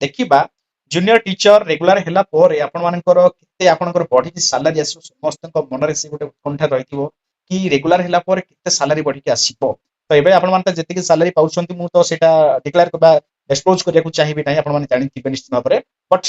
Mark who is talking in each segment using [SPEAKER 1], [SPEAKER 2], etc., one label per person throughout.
[SPEAKER 1] देखिबा junior teacher regular हैला पोरे आपण मानकर केते आपनकर बढी की सैलरी आसो समस्त मनरे से गोटे उत्कंठा रहिथिबो कि रेगुलर हैला पोरे केते सैलरी बढी के आसीबो तो एबे आपण मान जति की सैलरी पाउछंती मु तो सेटा डिक्लेयर करबा एक्सपोज करिया को चाहिबि नै आपण माने जानि थिबे निश्चित भाबरे बट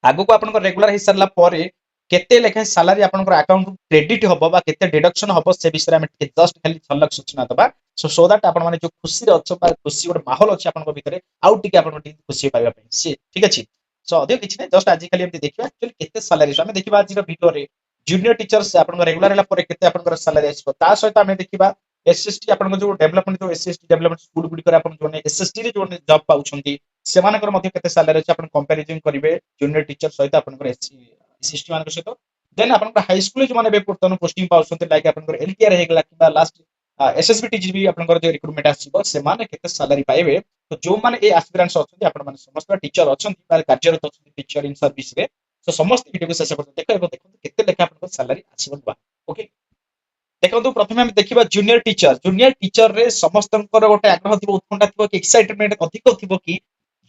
[SPEAKER 1] आगु को आपनकर रेगुलर हि सरला पोरे केते लेखे सैलरी आपनकर अकाउंट क्रेडिट होबो बा केते डिडक्शन होबो से विषय में जस्ट खाली झलक सूचना दबा सो दैट आपण माने जो खुशी रे अछ बा खुशी गोटे माहौल अछि आपनकर भितरे आउ टिके आपण टिके खुशी पाइबा पई से ठीक अछि सो अधिक किछि नै जस्ट आज खाली एमति देखिबा एक्चुअली केते सैलरी हम देखिबा आज वीडियो रे जूनियर टीचर्स आपनकर रेगुलर हला परे केते आपनकर सैलरी आछो ता सहित हम देखिबा एसएसटी आपनकर जो डेवलपमेंट जो एसएसटी डेवलपमेंट स्कूल गुडी करे आपन जोने एसएसटी रे जोने जॉब पाउछंती सेमानकर मध्ये केते सैलरी अछि आपन कंपैरिजन करिवे जूनियर टीचर सहित आपनकर एसएसटी मानकर सहित देन आपनकर हाई स्कूल जो माने बे पुर्तन पोस्टिंग पाउछंती लाइक आपनकर एलटीआर हेगला किबा लास्ट एसएसबी टीजीबी आपनकर जो रिक्रूटमेंट आसीबो सेमाने केते सैलरी पाइबे तो जो माने ए एस्पिरेंट्स अछंती आपन माने समस्त टीचर अछंती बा कार्यरत अछंती टीचर इन सर्विस रे तो समस्त वीडियो को शेष कर देखो एबो देखो केते लेखा आपन सैलरी आसीबो बा ओके देखो प्रथमे हम देखिबा जूनियर टीचर रे समस्तनकर गोटे आग्रह थिबो उत्कंठा थिबो कि एक्साइटमेंट अधिक थिबो कि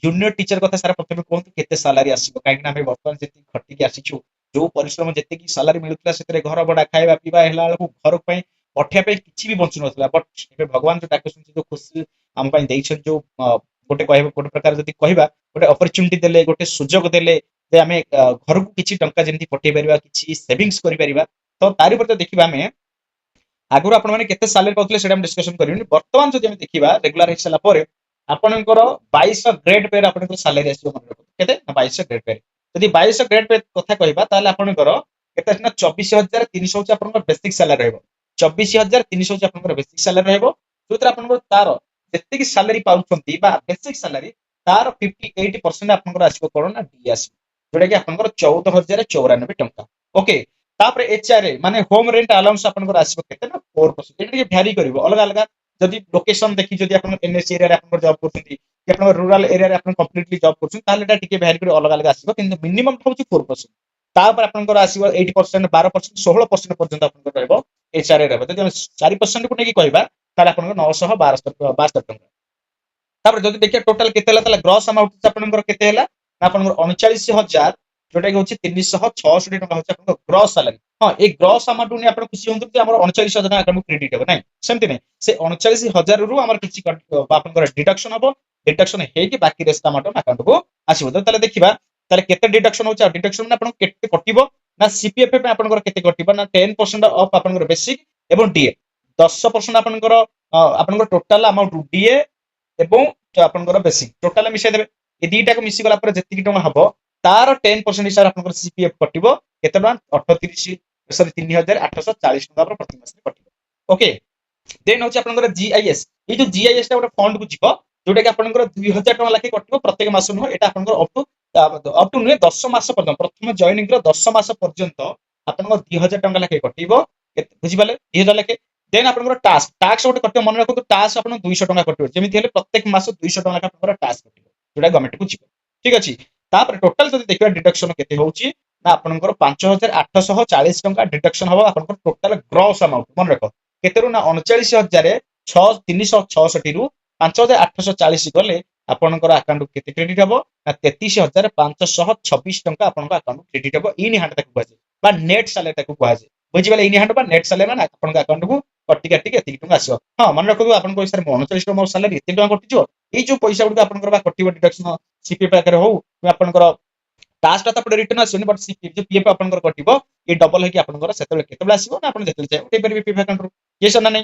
[SPEAKER 1] जूनियर टीचर कथा सारा प्रथमे कोंतु केते सैलरी आसीबो काहे ना हम वर्तमान जेति खटी के आसीछु जो परिश्रम जेते की सैलरी मिलुतला सेतरे घर बडा खाଇବା पिबा हेला को घर पई पठिया पे किछि भी बंचु नथला बट एबे भगवान जो डाके सुनछि जो खुशी हम पई देइछन जो गोटे कहबो गोटे प्रकार जति कहबा गोटे अपॉर्चुनिटी देले गोटे सुजोग देले जे हमें घर को किछि टंका जेंति पठे परिबा किछि सेविंग्स करि परिबा तो तारि पर देखिबा हमें आगुर आपण माने केते सैलरी पाउतले सेटा हम डिस्कशन करिवनी वर्तमान जदि हम देखिबा रेगुलर हिसला परे आपनकर 2200 ग्रेड पे आपनकर सैलरी आसीबो मन रखो केते 2200 ग्रेड पे जदि 2200 ग्रेड पे कथा कहबा ताले आपनकर केते ना 24300 होची आपनकर बेसिक सैलरी रहबो 24300 होची आपनकर बेसिक सैलरी रहबो जोतर आपनकर तार जेते की सैलरी पाउछंती बा बेसिक सैलरी तार 58% आपनकर आसीबो कोन ना डी आसीबो जोटा की आपनकर 14094 टंका ओके तापर एचआरए माने होम रेंट अलाउंस आपनकर आसीबो केते ना 4% एटा के भ्यारी करिवो अलग अलग जदि लोकेशन देखि जदि आपन एनएस एरिया रे आपन जॉब करछंती कि आपन रूरल एरिया रे आपन कंप्लीटली जॉब करछन ताले एटा टिके भ्यारी करि अलग अलग आसीबो किंतु मिनिमम होची 4% तापर आपनकर आसीबो 8% 12% 16% पर्यंत आपनकर रहबो एचआरए रहबो जदि 4% को नेकी कहबा ताले आपनकर 972 टंका तापर जदि देखिया टोटल केते हला ताले ग्रॉस अमाउंट आपनकर केते हला ना आपनकर 39000 जोटा कि होची 366 टंका होची आपनकर ग्रॉस सैलरी हां ए ग्रॉस अमाउंट ने आपन खुशी होंतु कि हमर 39000 टंका अकाउंट क्रेडिट हो नै सेमति नै से 39000 रु हमर किछि आपनकर डिडक्शन हबो डिडक्शन हे कि बाकी रेस्ट अमाउंट अकाउंट को आसीबो तो ताले देखिबा ताले केते डिडक्शन होची डिडक्शन ना आपन केते कटिबो ना सीपीएफ पे आपनकर केते कटिबो ना 10% ऑफ आपनकर बेसिक एवं डीए 10% आपनकर आपनकर टोटल अमाउंट डीए एवं आपनकर बेसिक टोटल मिसे देबे ए दीटा को मिसी गला पर जेतिकी टंका हबो तार 10% हिसाब आपनकर सीपीएफ कटिबो केते टंका 38 सॉरी 3840 टंका पर प्रति मास कटिबो ओके देन होची आपनकर जीआईएस ए जो जीआईएस ता गोटे फंड को जीवो जोटा कि आपनकर 2000 टंका लाखे कटिबो प्रत्येक मास न एटा आपनकर अप टू नुहे 10 मास पर्यंत प्रथम जॉइनिंग रो 10 मास पर्यंत आपनकर 2000 टंका लाखे कटिबो बुझि पाले 2000 लाखे देन आपनकर टैक्स गोटे कटिबो मन रखो टैक्स आपन 200 टंका कटिबो जेमिति हेले प्रत्येक मास 200 टंका लाखे आपनकर टैक्स कटिबो जोटा गवर्नमेंट को जीवो ठीक अछि तापर टोटल जदि देखबा डिडक्शन केते होउची ना आपनकर 5840 टंका डिडक्शन हबो आपनकर टोटल ग्रॉस अमाउंट मन रखो केते रु ना 39366 रु 5840 गले आपनकर अकाउंट केते क्रेडिट हबो ना 33526 टंका आपनकर अकाउंट क्रेडिट हबो इन हैंड तक कहजे बा नेट सैलरी तक कहजे बुझि बेले इन हैंड बा नेट सैलरी ना आपनकर अकाउंट को कटि कटि केते टंका आसीबो हां मन रखो आपन पैसा 39 टंका मोर सैलरी एते टंका कटि जो ए जो पैसा गुड आपनकर बा कटिबो डिडक्शन सीपीएफ आकर हो आपनकर टास्क ता रिटर्न आसोनी बट सीपीएफ जो पीएफ आपनकर कटिबो ये डबल है कि आपनकर सेतबे केतबे आसीबो ना आपन जेतबे चाहे उठे परिबे पीएफ अकाउंट रो ये सना नै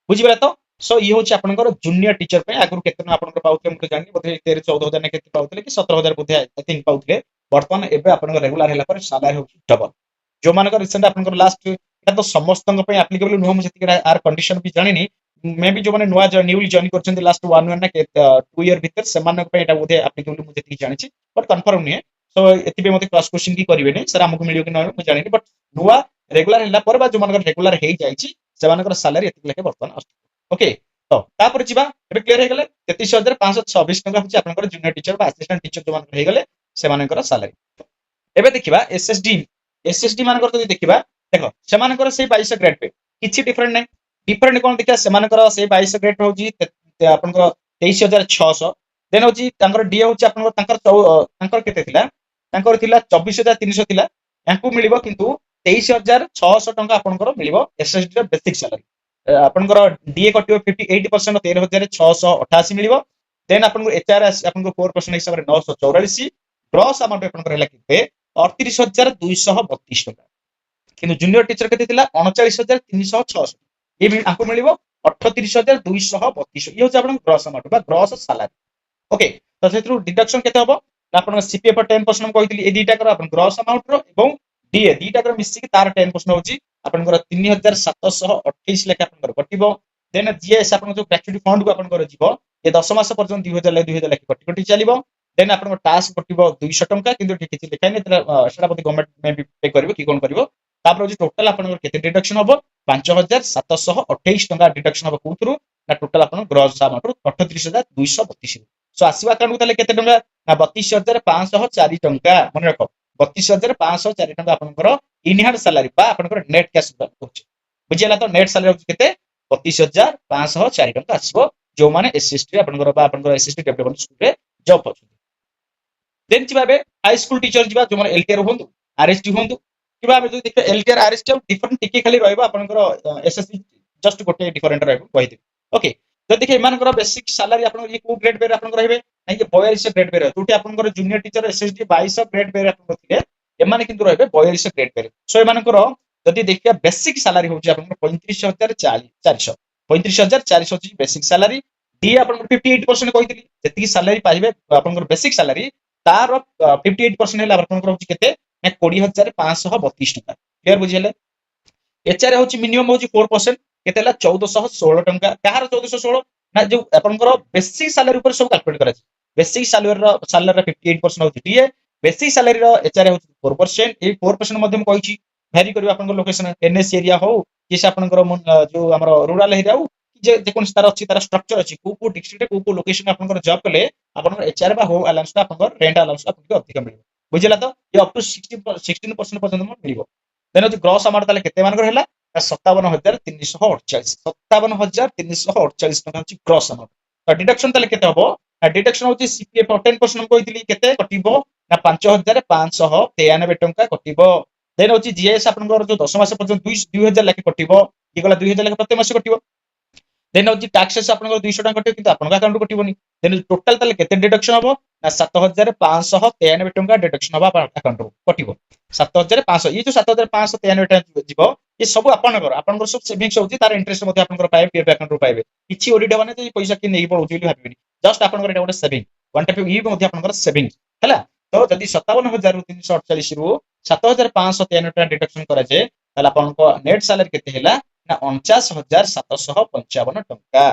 [SPEAKER 1] बुझि बेला तो सो ये होची आपनकर जूनियर टीचर पे आगु केतन आपनकर पाउते हम जानि बोधे 13 14000 ने केते पाउतले कि 17000 बोधे आई थिंक पाउतले वर्तमान एबे आपनकर रेगुलर हैला पर सैलरी होची डबल जो मानकर रिसेंट आपनकर लास्ट एटा तो समस्तन पे एप्लीकेबल नुह म जति आर कंडीशन भी जानिनी मे बी जो माने नुआ न्यूली जॉइन करछन लास्ट 1 ईयर ना 2 ईयर भीतर सेमान पे एटा बोधे एप्लीकेबल मु जति जानि छी बट कंफर्म नहीं सो एतिबे मते क्रॉस क्वेश्चन की करिवे नै सर हमकु मिलियो कि न मु जानि बट नुआ रेगुलर हैला पर बा जो मानकर रेगुलर हे जाई छी सेमानकर सैलरी एति लेके वर्तमान ओके तो तापर जिबा एबे क्लियर हे गेले 33526 टका होची आपनकर जूनियर टीचर बा असिस्टेंट टीचर जो मानकर हे गेले सेमानकर सैलरी एबे देखिबा एसएसडी मानकर जदि देखिबा देखो सेमानकर से 22 ग्रेड पे किछि डिफरेंट नै डिफरेंट कोन देखिया सेमानकर से 22 ग्रेड होची आपनकर 23600 देन होची तांकर डीए होची आपन तांकर केते थिला तांकर थिला 24300 थिला यांकू मिलिबो किंतु 23600 टंका आपनकर मिलिबो एसएसडी ର बेसिक सैलरी आपनकर डीए कटियो 58% 13688 मिलिबो देन आपन एचआर आपन 4% हिसाब रे 944 ग्रॉस अमाउंट आपनकर हैला केते 38232 टंका किंतु जूनियर टीचर केते थिला 39366 ये भी आपको मिलिबो 38232 ये होची आपन ग्रॉस अमाउंट बा ग्रॉस सैलरी ओके तो सेथरु डिडक्शन केते हबो आपन सीपीएफ 10% कहइतली ए दीटा कर आपन ग्रॉस अमाउंट रो एवं डीए दीटा कर मिसी की तार 10% होची आपन 3728 लेखा आपन कटिबो देन जीएस आपन जो ग्रेच्युटी फंड को आपन जीवो ये 10 मास पर्यंत 2000 लेखा कटि कटि चलिबो देन आपन टास्क कटिबो 200 टंका किंतु ठीक किछि लिखाइ नै सेटा पति गवर्नमेंट में भी पे करबो कि कोन करबो तापर जो टोटल आपन केते डिडक्शन हबो 5728 टंका डिडक्शन हबो कोथरु ना टोटल आपन ग्रॉस अमाउंट 38232 सो आसीबा अकाउंट को तले केते टंका ना 32504 टंका मन रखो 32504 टंका आपनकर इन हैंड सैलरी बा आपनकर नेट कैश होची बुझिला तो नेट सैलरी होची केते 32504 टंका आसीबो जो माने एसएसटी आपनकर बा आपनकर एसएसटी डेवलपमेंट स्कूल रे जॉब होची देन जिबाबे हाई स्कूल टीचर जिबा जो माने एलटीआर होंदु आरएसटी होंदु किबा हम जो देखबे एलटीआर आरएसटी डिफरेंट टिके खाली रहइबो आपनकर एसएससी जस्ट गोटे डिफरेंट रहइबो कहि दे ओके तो देखिए एमानकर बेसिक सैलरी आपन ये को ग्रेड पे आपन रहबे नहीं कि 42 ग्रेड पे रह जोटी आपन junior teacher SSD 22 grade pay आपन थिले एमाने किंतु रहबे 42 ग्रेड पे सो एमानकर जदि देखिया बेसिक सैलरी होची आपन 35440 35440 होची बेसिक सैलरी डी आपन 58% कहितली जति सैलरी पाइबे आपन बेसिक सैलरी तार 58% हैला आपन होची केते 20532 टका क्लियर बुझिले एचआर होची मिनिमम होची 4% केते हला 1416 टंका कहार 1416 ना जो आपनकर बेसिक सैलरी ऊपर सब कैलकुलेट करा बेसिक सैलरी 58% होची डीए बेसिक सैलरी रो एचआर होची 4% ए 4% मध्यम कहिची वेरी करियो आपनकर लोकेशन एनएस एरिया हो कि से आपनकर जो हमर रूरल एरिया हो जे कोन स्तर अछि तार स्ट्रक्चर अछि को डिस्ट्रिक्ट को लोकेशन आपनकर जॉब कले आपनकर एचआर बा हो अलाउंस आपनकर रेंट अलाउंस आपनकर अधिक मिलिबो बुझिला तो ये अप टू 16% पर्यंत मिलिबो देन जो ग्रॉस अमाउंट ताले केते मानकर हैला 57348 57348 टका अछि ग्रॉस अमाउंट डिडक्शन ताले केते हबो डिडक्शन होची सीपीएफ 10% कहितली केते कटिबो ना 5593 टका कटिबो देन होची जीएस आपनकर जो 10 मास पर्यंत 2000 लाख कटिबो ये गला 2000 लाख प्रति मास कटिबो देन होची टैक्सेस आपनकर 200 टका कटिबो किंतु आपनका अकाउंट कटिबोनी देन टोटल ताले केते डिडक्शन हबो ना 7593 टका डिडक्शन हबा अकाउंट कटिबो 7500 ये जो 7593 टका जीवो ये सब आपनकर सब सेविंग्स होची तार इंटरेस्ट मध्ये आपनकर पाए पीएफ अकाउंट रो पाइबे किछि ओडिटा माने जे पैसा कि नै पळौची ବୋଲି भाबिबेनी जस्ट आपनकर एटा गोटे सेविंग वन टाइप ई मध्ये आपनकर सेविंग हैला तो जदि 57348 रु 7593 टका डिडक्शन करा जे ताला आपनको नेट सैलरी केते हैला ना 49755 टका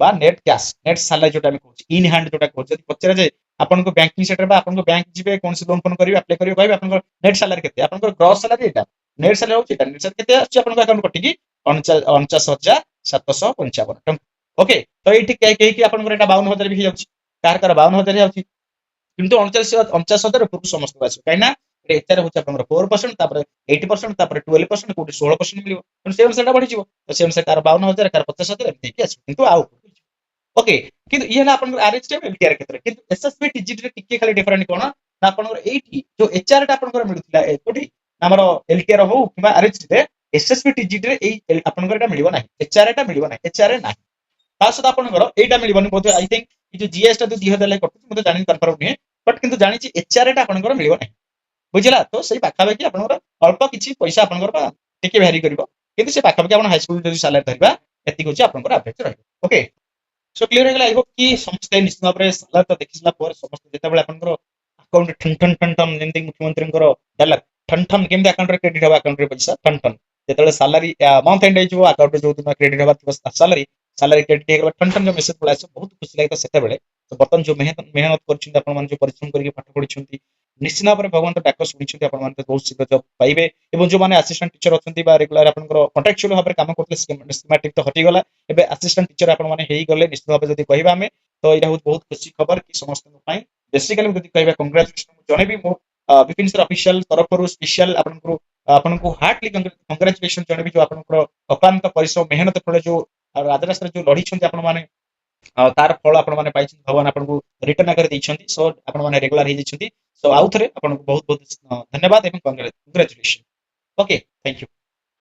[SPEAKER 1] बा नेट कैश नेट सैलरी जोटा हम कहू इन हैंड जोटा कहू जदि पचरा जे आपनको बैंकिंग सेक्टर बा आपनको बैंक जिबे कोन से लोन फोन करिवे अप्लाई करिवे कहबे आपनको नेट सैलरी केते आपनको ग्रॉस सैलरी एटा नेट सैलरी होची नेट सैलरी केते अछि आपनको अकाउंट कटि की 49755 टका ओके तो एठी कहि कि आपनको एटा 52000 भी जाउची कार कार 52000 जाउची किंतु 49000 ऊपर समस्त आसी काइना एचआर होची आपनको 4% तापर 80% तापर 12% कोटी 16% मिलिबो तो सेम सेटा बढ़ी जिवो तो सेम से कार 52000 कार 50000 एमती कि आसी किंतु आउ ओके किंतु ये ना आपनको आरएच टाइम एलटीआर क्षेत्र किंतु एसएसबी टीजीटी रे टिके खाली डिफरेंट कोन ना आपनको एठी जो एचआर टा आपनको मिलुतिला कोठी हमर एलटीआर हो किबा आरएच रे एसएसबी टीजीटी रे एई आपनको एटा मिलिबो नाही एचआर टा मिलिबो नाही एचआर नाही ता सदा आपनको एटा मिलिबोनी बोध आई थिंक ये जो जीएस टा 2000 लाख कटु मते जानि कन्फर्म नहीं बट किंतु जानि छि एचआर टा आपनको मिलिबो नाही बुझिला तो सही पाखा बाकी आपनको अल्प किछि पैसा आपनको टिके वेरी करबो किंतु से पाखा बाकी आपण हाई स्कूल जो सैलरी धरबा एति होछि आपनको एवरेज रहबो ओके सो क्लियर हो गला आई होप कि समस्त निश्चित भाव में सलाह तो देखिसला पर समस्त जेते बेले आपनकर अकाउंट ठन ठन जेंति मुख्यमंत्री डायलॉग ठन केमते अकाउंट रे क्रेडिट हबा अकाउंट रे पैसा ठन जेते बेले सैलरी मंथ एंड आइजो अकाउंट रे जो दिन क्रेडिट हबा सैलरी क्रेडिट हेगला ठन जो मेसेज पळा बहुत खुशी लागता सेते बेले तो बर्तन जो मेहनत करछिन आपन मान जो परिश्रम करके पाठ पढिछन्ती निश्चित भाव में भगवान तो डाक शुणी आपन मान बहुत शीघ्र जॉब पाइबे एवं जो माने असिस्टेंट टीचर अछंती बा रेगुलर आपनकर कॉन्ट्रैक्चुअल भाव में काम करते सिस्टमैटिक तो हटी गला एबे असिस्टेंट टीचर आपन माने हेई गले निश्चित भाव जदी कहबा हमें तो एटा बहुत खुशी खबर कि समस्त पई बेसिकली जदी कहबा कांग्रेचुलेशन जने भी मो विपिन सर ऑफिशियल तरफ रु स्पेशल आपनको हार्टली कांग्रेचुलेशन जने भी जो आपनकर अक्लांत परिश्रम मेहनत फळे जो राजरास्ता जो लढी छन्ती आपन माने ତାର ଫଳ ଆପଣ ମାନେ ପାଇଛନ୍ତି, ଭଗବାନ ଆପଣଙ୍କୁ ରିଟର୍ନ ଆକାରରେ ଦେଇଛନ୍ତି। ସୋ ଆପଣ ମାନେ ରେଗୁଲାର ହେଇଯାଇଛନ୍ତି। ସୋ ଆଉ ଥରେ ଆପଣଙ୍କୁ ବହୁତ ବହୁତ ଧନ୍ୟବାଦ ଏବଂ କଂଗ୍ରାଚୁଲେସନ। Okay, thank you.